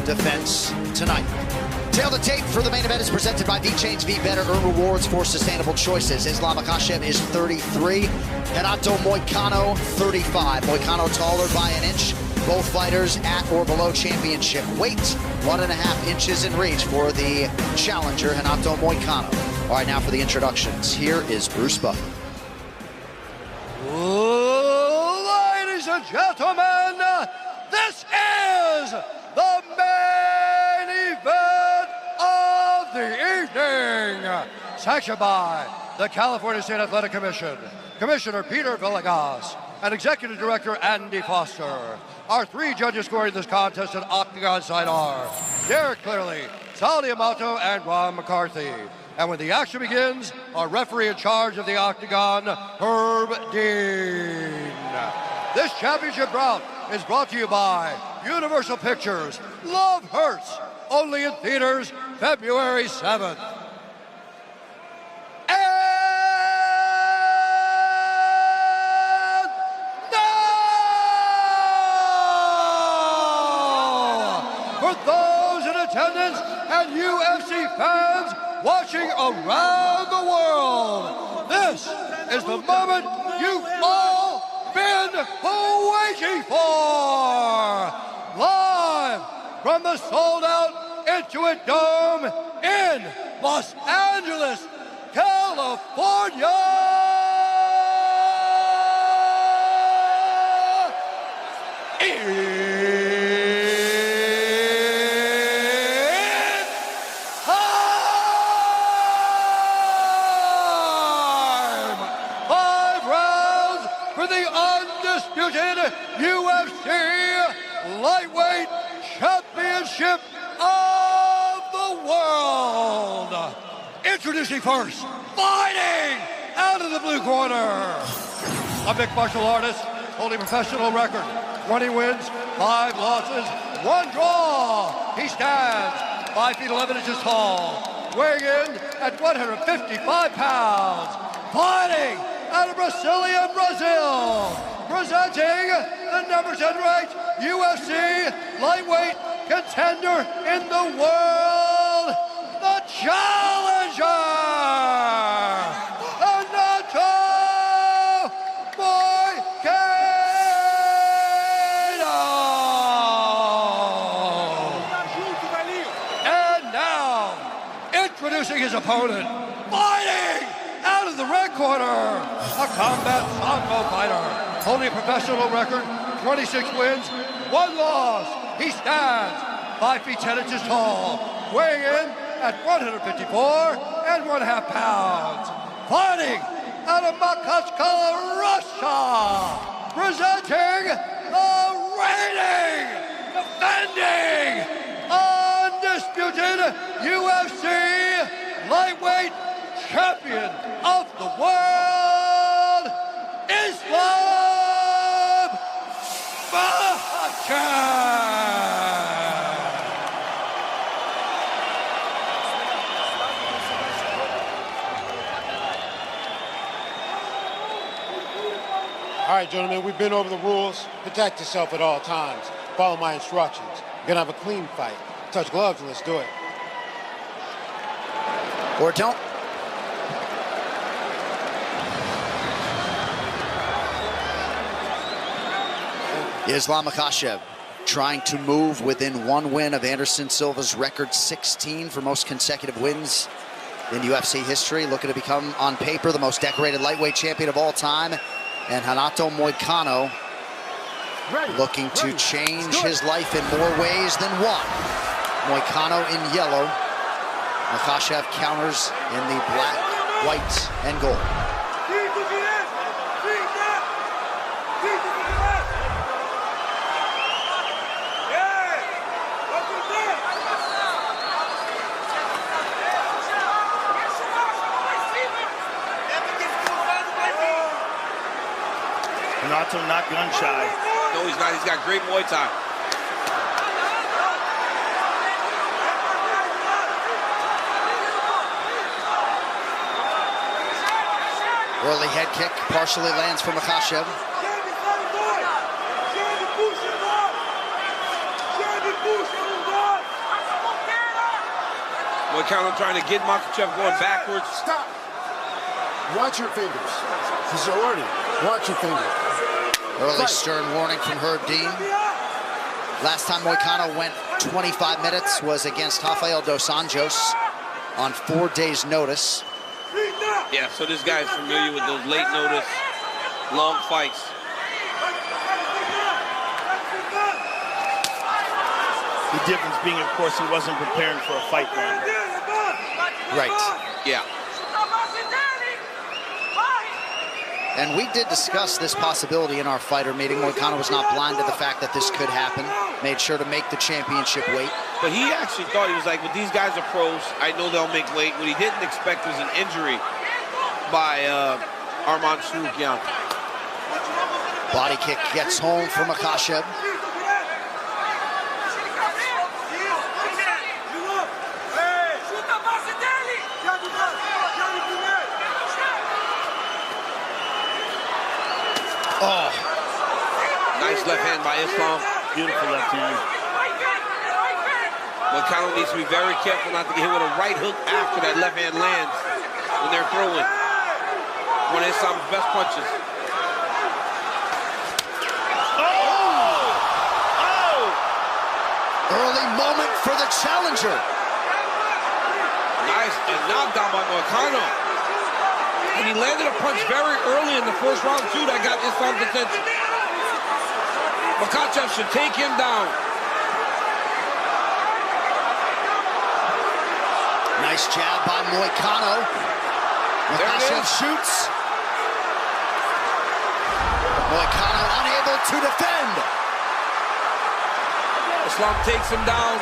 defense tonight. Tail the tape for the main event is presented by V-Chains. V Better, earn rewards for sustainable choices. Islam Makhachev is 33. Renato Moicano, 35. Moicano taller by an inch. Both fighters at or below championship weight. 1.5 inches in reach for the challenger, Renato Moicano. All right, now for the introductions. Here is Bruce Buffer. Ladies and gentlemen, this is the main event of the evening. Sanctioned by the California State Athletic Commission, Commissioner Peter Villegas, and Executive Director Andy Foster. Our three judges scoring this contest at Octagon side are Derek Clearly, Sal Diamato, and Ron McCarthy. And when the action begins, our referee in charge of the Octagon, Herb Dean. This championship bout is brought to you by Universal Pictures. Love Hurts, only in theaters February 7th. And now, for those in attendance and UFC fans watching around the world, this is the moment you've all been waiting for. Live from the sold-out Intuit Dome in Los Angeles, California. UFC Lightweight Championship of the World. Introducing first, fighting out of the blue corner, a mixed martial artist holding professional record, 20 wins, 5 losses, 1 draw. He stands 5 feet 11 inches tall, weighing in at 155 pounds, fighting out of Brasilia, Brazil. Presenting the number 10 ranked UFC lightweight contender in the world, the challenger, Renato Moicano. And now, introducing his opponent, fighting out of the red corner, a combat sambo fighter, holding a professional record, 26 wins, 1 loss. He stands 5 feet 10 inches tall, weighing in at 154 and 1.5 pounds. Fighting out of Makhachev, Russia, presenting the reigning, defending, undisputed UFC lightweight champion of the world, Islam Makhachev. All right, gentlemen, we've been over the rules. Protect yourself at all times. Follow my instructions. We're gonna have a clean fight. Touch gloves and let's do it. Or don't. Islam Makhachev trying to move within 1 win of Anderson Silva's record 16 for most consecutive wins in UFC history, looking to become, on paper, the most decorated lightweight champion of all time. And Renato Moicano looking to change his life in more ways than one. Moicano in yellow. Makhachev counters in the black, white, and gold. Renato not gun shy. No, he's not. He's got great Muay Thai. Early head kick partially lands for Makhachev. Moicano trying to get Makhachev going backwards. Stop. Watch your fingers. This is a warning. Watch your fingers. Early stern warning from Herb Dean. Last time Moicano went 25 minutes was against Rafael dos Anjos on 4 days' notice. Yeah, so this guy's familiar with those late notice, long fights. The difference being, of course, he wasn't preparing for a fight then. Right. Yeah. And we did discuss this possibility in our fighter meeting. Moicano was not blind to the fact that this could happen. Made sure to make the championship weight. But he actually thought, he was like, well, these guys are pros. I know they'll make weight. What he didn't expect was an injury by Arman Tsarukyan. Body kick gets home for Makhachev. Oh. Nice left hand by Islam. Beautiful left hand. Moicano needs to be very careful not to get hit with a right hook after that left hand lands when they're throwing. One of Islam's best punches. Early moment for the challenger. Nice and knockdown by Moicano. And he landed a punch very early in the first round, too, that got Islam's attention. Makhachev should take him down. Nice jab by Moicano. Makhachev shoots. Moicano unable to defend. Islam takes him down.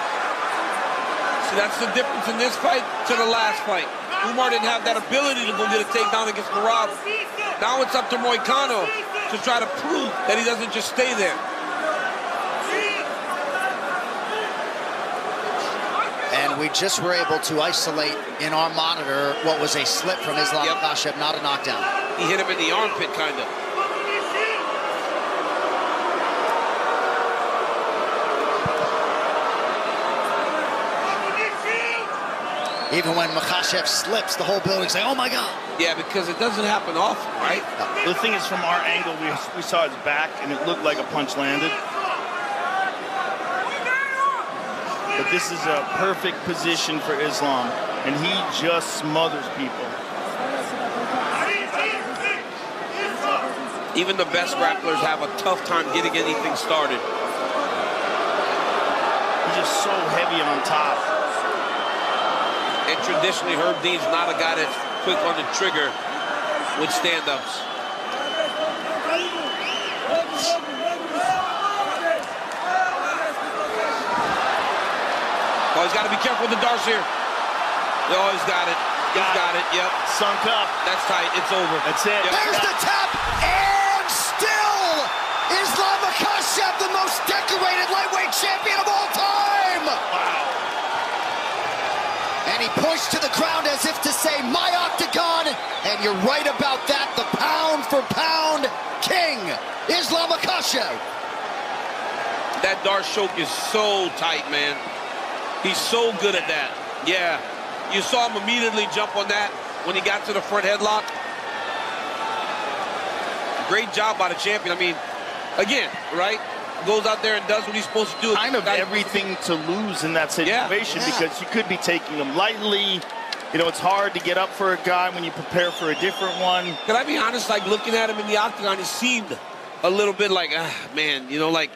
See, that's the difference in this fight to the last fight. Umar didn't have that ability to go get a takedown against Merab. Now it's up to Moicano to try to prove that he doesn't just stay there. And we just were able to isolate in our monitor what was a slip from Islam Makhachev, not a knockdown. He hit him in the armpit, kind of. Even when Makhachev slips, the whole building's like, oh my God. Yeah, because it doesn't happen often, right? The thing is, from our angle, we saw his back, and it looked like a punch landed. But this is a perfect position for Islam, and he just smothers people. Even the best grapplers have a tough time getting anything started. He's just so heavy on top. And traditionally, Herb Dean's not a guy that's quick on the trigger with stand-ups. Oh, he's got to be careful with the darts here. Oh, he's got it. He's got it, yep. Sunk up. That's tight, it's over. That's it. Yep. There's the tap, and still Islam Makhachev, the most decorated lightweight champion of all time. Wow. And he points to the ground as if to say, my octagon. And you're right about that. The pound-for-pound king, Islam Makhachev. That dart choke is so tight, man. He's so good at that. Yeah. You saw him immediately jump on that when he got to the front headlock. Great job by the champion. I mean, again, right? Goes out there and does what he's supposed to do. Kind of everything to lose in that situation because you could be taking him lightly. You know, it's hard to get up for a guy when you prepare for a different one. Can I be honest, like looking at him in the octagon, it seemed a little bit like, man, you know, like,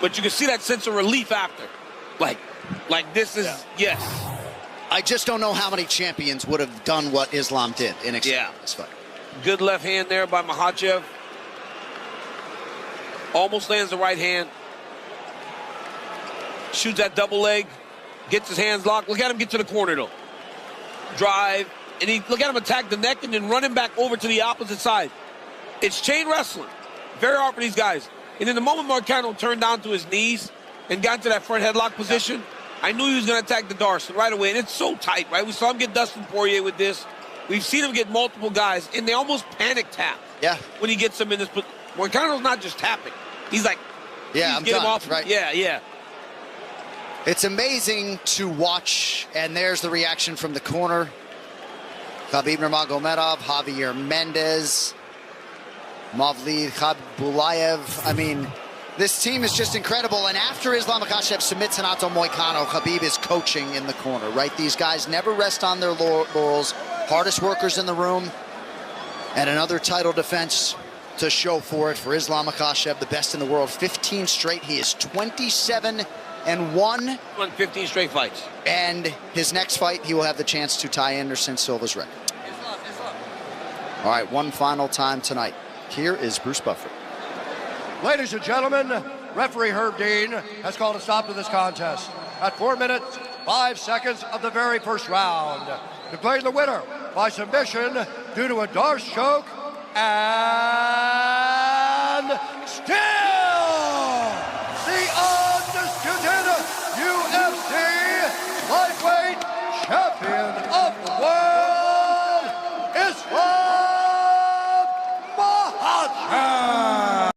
but you can see that sense of relief after. Like this is, yes. I just don't know how many champions would have done what Islam did in this fight. Good left hand there by Makhachev. Almost lands the right hand. Shoots that double leg. Gets his hands locked. Look at him get to the corner, though. Drive. And look at him attack the neck and then run him back over to the opposite side. It's chain wrestling. Very hard for these guys. And in the moment Moicano turned down to his knees and got to that front headlock position, I knew he was going to attack the Darson right away. And it's so tight, right? We saw him get Dustin Poirier with this. We've seen him get multiple guys, and they almost panic tap when he gets them in this. But Moicano's not just tapping. He's like, I'm get done. him off. Right. Yeah. It's amazing to watch, and there's the reaction from the corner. Khabib Nurmagomedov, Javier Mendez, Mavlid Khabibulaev. I mean, this team is just incredible. And after Islam Makhachev submits Renato Moicano, Khabib is coaching in the corner, right? These guys never rest on their laurels. Hardest workers in the room. And another title defense to show for it for Islam Makhachev, the best in the world. 15 straight. He is 27-1. Won 15 straight fights. And his next fight, he will have the chance to tie Anderson Silva's record. All right, one final time tonight. Here is Bruce Buffer. Ladies and gentlemen, referee Herb Dean has called a stop to this contest at 4 minutes, 5 seconds of the very first round. Declaring the winner by submission due to a Darce choke and